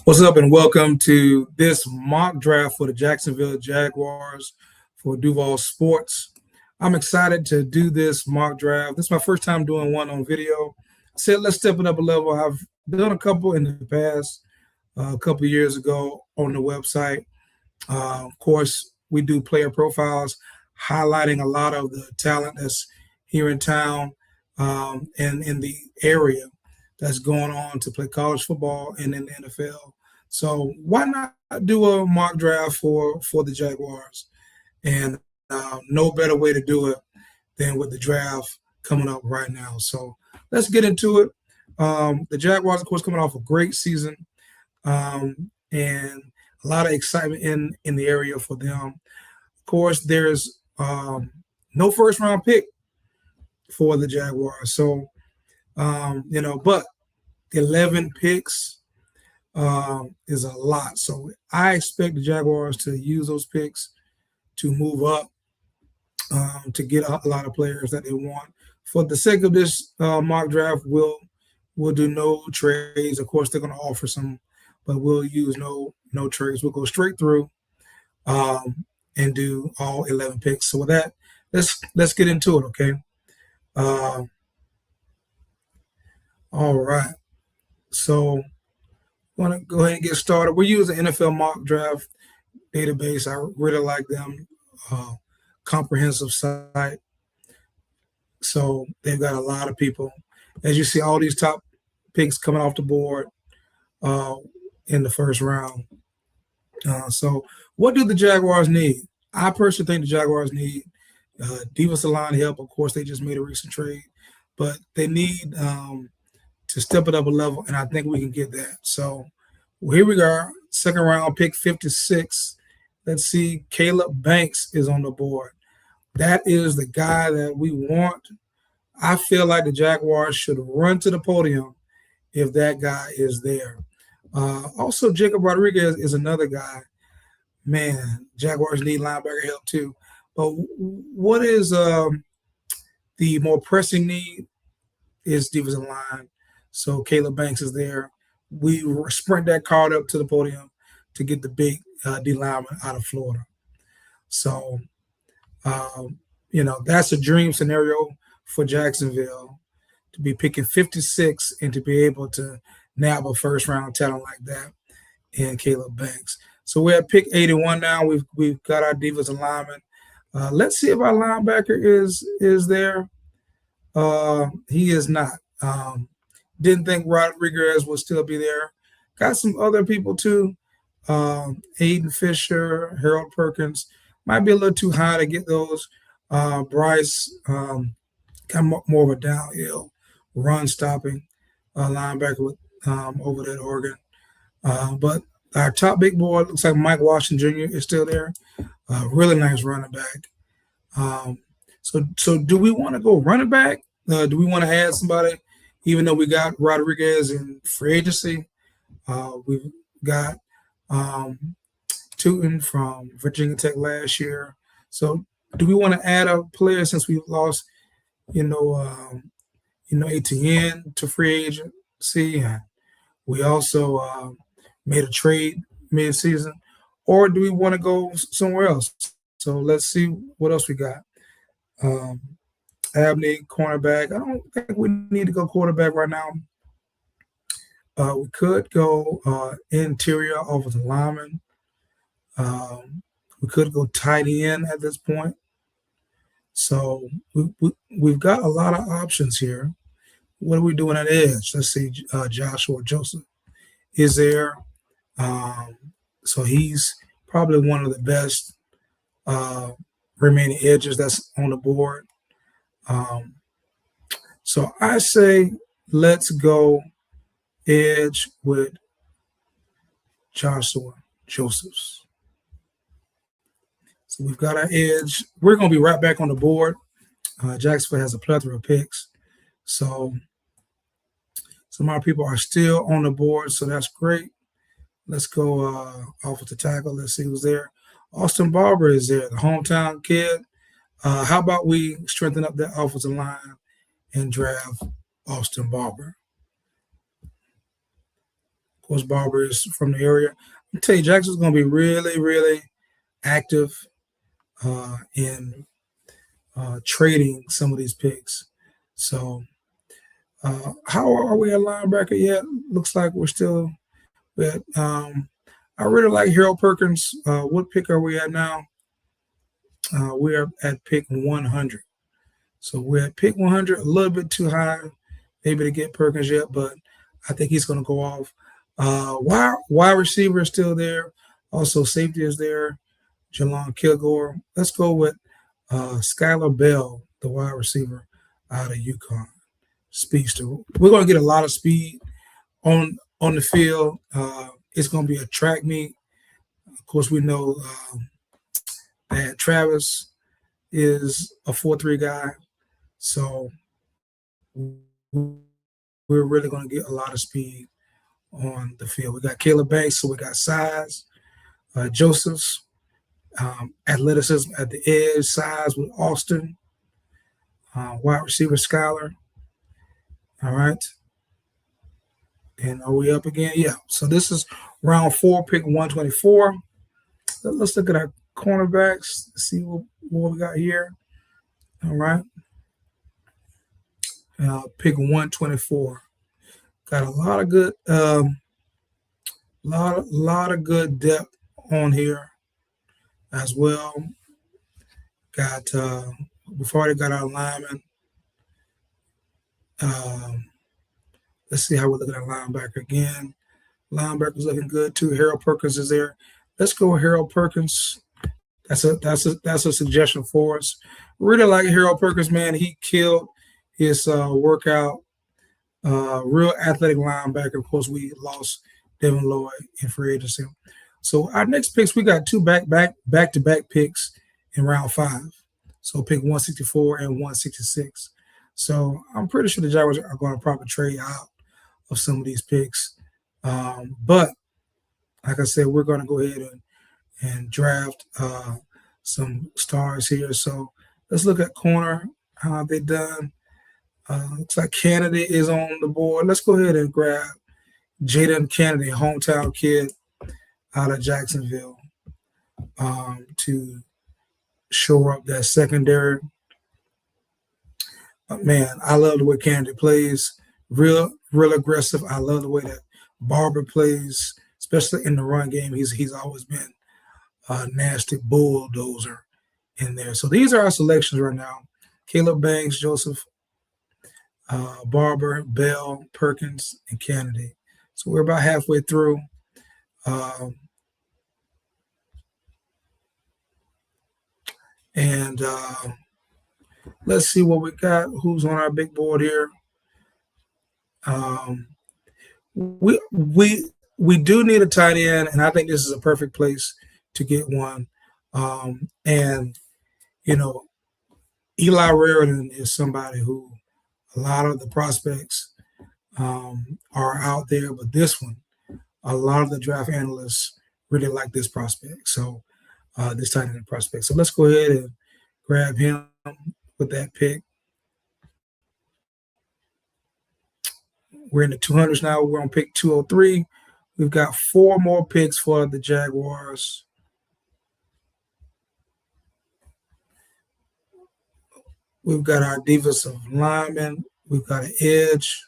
What's up, and welcome to this mock draft for the Jacksonville Jaguars for Duval Sports. I'm excited to do this mock draft. This is my first time doing one on video. I said let's step it up a level. I've done a couple in the past, a couple years ago on the website. Of course, we do player profiles, highlighting a lot of the talent that's here in town and in the area that's going on to play college football and in the NFL. So why not do a mock draft for the Jaguars? And no better way to do it than with the draft coming up right now. So let's get into it. The Jaguars, of course, coming off a great season and a lot of excitement in the area for them. Of course, there's no first-round pick for the Jaguars. So, but 11 picks is a lot. So I expect the Jaguars to use those picks to move up to get a lot of players that they want. For the sake of this mock draft, we'll do no trades. Of course, they're going to offer some, but we'll use no trades. We'll go straight through and do all 11 picks. So with that, let's get into it, okay? All right. So I want to go ahead and get started. We use the NFL mock draft database. I really like them. Comprehensive site. So they've got a lot of people. As you see, all these top picks coming off the board in the first round. So what do the Jaguars need? I personally think the Jaguars need defensive line help. Of course, they just made a recent trade, but they need to step it up a level, and I think we can get that. So here we are, second round, pick 56. Let's see, Caleb Banks is on the board. That is the guy that we want. I feel like the Jaguars should run to the podium if that guy is there. Also, Jacob Rodriguez is another guy. Man, Jaguars need linebacker help too. But what is the more pressing need is defensive line. So Caleb Banks is there. We sprint that card up to the podium to get the big D lineman out of Florida. So, that's a dream scenario for Jacksonville to be picking 56 and to be able to nab a first-round talent like that in Caleb Banks. So we're at pick 81 now. We've got our defensive lineman. Let's see if our linebacker is there. He is not. Didn't think Rodriguez would still be there. Got some other people too. Aiden Fisher, Harold Perkins. Might be a little too high to get those. Bryce, kind of more of a downhill run stopping linebacker with over there at Oregon. But our top big boy looks like Mike Washington Jr. is still there. Really nice running back. So do we want to go running back? Do we want to add somebody? Even though we got Rodriguez in free agency, we've got Tootin from Virginia Tech last year. So do we want to add a player since we've lost, ATN to free agency? And we also made a trade mid-season. Or do we want to go somewhere else? So let's see what else we got. Abney, cornerback. I don't think we need to go quarterback right now. We could go interior offensive lineman. We could go tight end at this point. So we've got a lot of options here. What are we doing at edge? Let's see, Joshua Joseph is there. So he's probably one of the best remaining edges that's on the board. So I say let's go edge with Joshua Josephs. So we've got our edge. We're going to be right back on the board. Jacksonville has a plethora of picks. So some of our people are still on the board, so that's great. Let's go off with the tackle. Let's see who's there. Austin Barber is there, the hometown kid. How about we strengthen up that offensive line and draft Austin Barber? course, Barber is from the area. I tell you, Jackson's going to be really, really active in trading some of these picks. So, how are we at linebacker yet? Looks like we're still at. I really like Harold Perkins. What pick are we at now? We are at pick 100. So we're at pick 100, a little bit too high, maybe to get Perkins yet, but I think he's going to go off. Wide receiver is still there. Also, safety is there. Jalon Kilgore. Let's go with Skylar Bell, the wide receiver out of UConn. Speedster. We're going to get a lot of speed on the field. It's going to be a track meet. Of course, we know that Travis is a 4.3 guy. So we're really going to get a lot of speed on the field. We got Caleb Banks, so we got size. Joseph's athleticism at the edge, size with Austin. Wide receiver Skylar. All right. And are we up again? Yeah. So this is round 4, pick 124. Let's look at our cornerbacks, see what we got here. All right. Pick 124. Got a lot of good, lot of good depth on here as well. Got we've already got our linemen. Let's see how we're looking at linebacker again. Linebacker's looking good too. Harold Perkins is there. Let's go with Harold Perkins. That's a suggestion for us. Really like Harold Perkins, man. He killed his workout. Real athletic linebacker. Of course, we lost Devin Lloyd in free agency. So our next picks, we got 2 back-to-back picks in round 5. So pick 164 and 166. So I'm pretty sure the Jaguars are going to probably trade out of some of these picks. But like I said, we're going to go ahead and draft some stars here. So let's look at corner. How have they done? Looks like Kennedy is on the board. Let's go ahead and grab Jaden Kennedy, hometown kid out of Jacksonville, to shore up that secondary. Man, I love the way Kennedy plays. Real aggressive. I love the way that Barber plays, especially in the run game. He's always been a nasty bulldozer in there. So these are our selections right now. Caleb Banks, Joseph, Barber, Bell, Perkins, and Kennedy. So we're about halfway through. And let's see what we got. Who's on our big board here? We do need a tight end, and I think this is a perfect place to get one. And you know, Eli Raritan is somebody who a lot of the prospects are out there, but this one, a lot of the draft analysts really like this prospect. So this tight end prospect. So let's go ahead and grab him with that pick. We're in the 200s now. We're on pick 203. We've got 4 more picks for the Jaguars. We've got our defensive lineman. We've got an edge.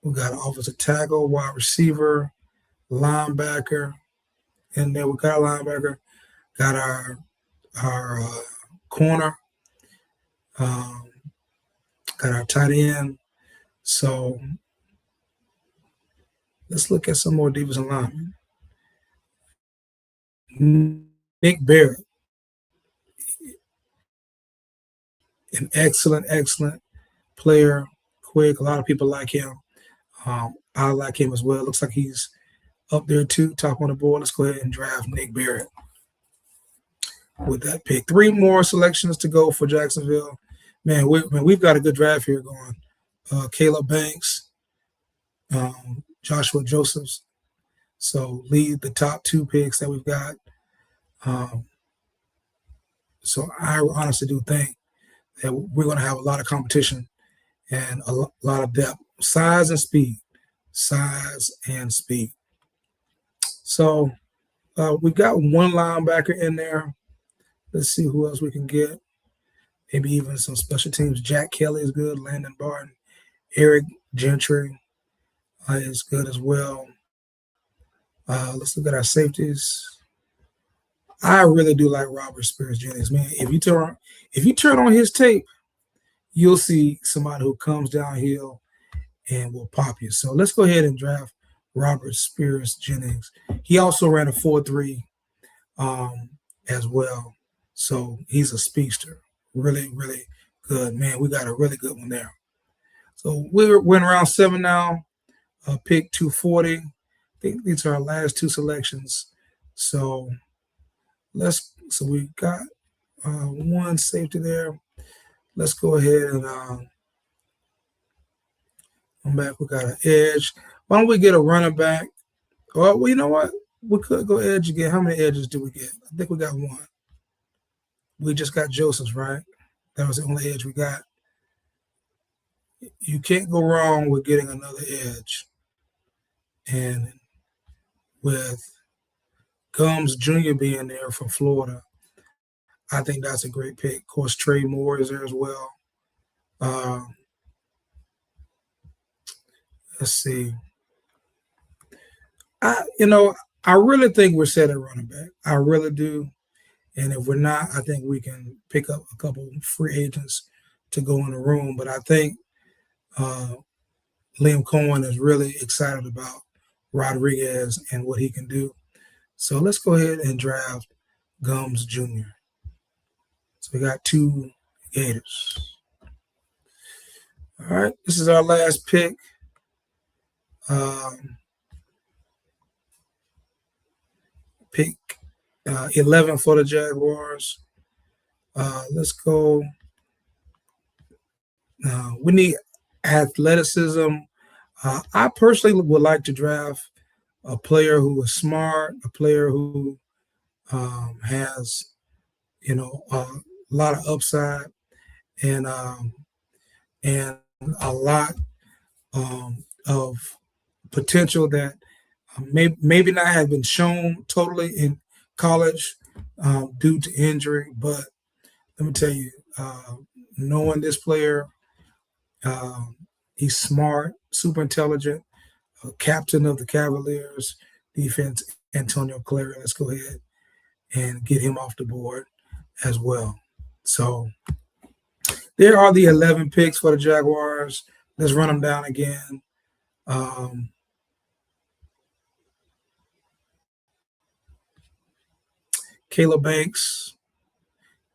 We've got an offensive tackle, wide receiver, linebacker. And then we got a linebacker. Got our corner. Got our tight end. So let's look at some more defensive linemen. Nick Barrett. An excellent player, quick. A lot of people like him. I like him as well. Looks like he's up there too, top on the board. Let's go ahead and draft Nick Barrett with that pick. 3 more selections to go for Jacksonville. Man, we've got a good draft here going. Caleb Banks, Joshua Josephs. So lead the top 2 picks that we've got. So I honestly do think that we're going to have a lot of competition and a lot of depth, size and speed. size, and speed. So we got one linebacker in there. Let's see who else we can get. Maybe even some special teams. Jack Kelly is good. Landon Barton. Eric Gentry is good as well. Let's look at our safeties. I really do like Robert Spears Jennings, man. If you turn on his tape, you'll see somebody who comes downhill and will pop you. So let's go ahead and draft Robert Spears Jennings. He also ran a 4.3 as well. So he's a speedster. Really, really good, man. We got a really good one there. So we're in round 7 now. Pick 240. I think these are our last 2 selections. So we got one safety there. Let's go ahead and come back. We got an edge. Why don't we get a running back? Well, you know what? We could go edge again. How many edges do we get? I think we got one. We just got Joseph's, right? That was the only edge we got. You can't go wrong with getting another edge. And with Gums Jr. being there from Florida, I think that's a great pick. Of course, Trey Moore is there as well. Let's see. I really think we're set at running back. I really do. And if we're not, I think we can pick up a couple free agents to go in the room. But I think Liam Cohen is really excited about Rodriguez and what he can do. So let's go ahead and draft Gums Jr. So we got 2 Gators. All right, this is our last pick. Pick 11 for the Jaguars. Let's go. We need athleticism. I personally would like to draft a player who is smart, a player who has, a lot of upside and a lot of potential that maybe not have been shown totally in college due to injury. But let me tell you, knowing this player, he's smart, super intelligent, captain of the Cavaliers defense, Antonio Clary. Let's go ahead and get him off the board as well. So there are the 11 picks for the Jaguars. Let's run them down again. Caleb Banks,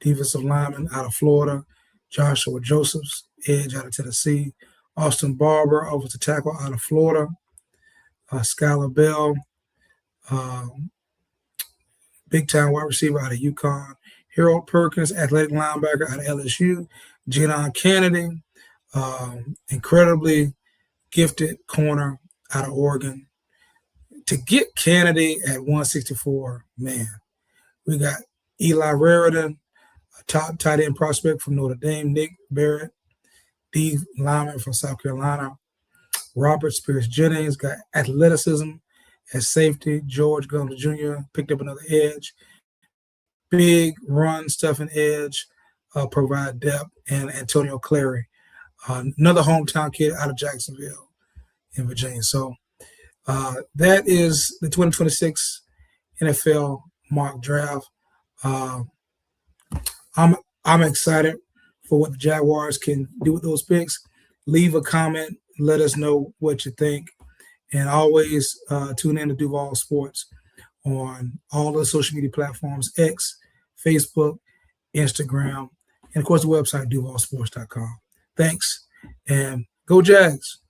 defensive lineman out of Florida. Joshua Josephs, edge out of Tennessee. Austin Barber, offensive tackle out of Florida. Skylar Bell, big-time wide receiver out of UConn. Harold Perkins, athletic linebacker out of LSU. Jadon Kennedy, incredibly gifted corner out of Oregon. To get Kennedy at 164, man, we got Eli Raridan, a top tight end prospect from Notre Dame. Nick Barrett, D lineman from South Carolina. Robert Spears Jennings got athleticism at safety. George Gums Jr. picked up another edge. Big run stuffing edge, provide depth. And Antonio Clary, another hometown kid out of Jacksonville in Virginia. So that is the 2026 NFL mock draft. I'm excited for what the Jaguars can do with those picks. Leave a comment. Let us know what you think. And always tune in to Duval Sports on all the social media platforms, X, Facebook, Instagram, and, of course, the website, duvalsports.com. Thanks, and go Jags.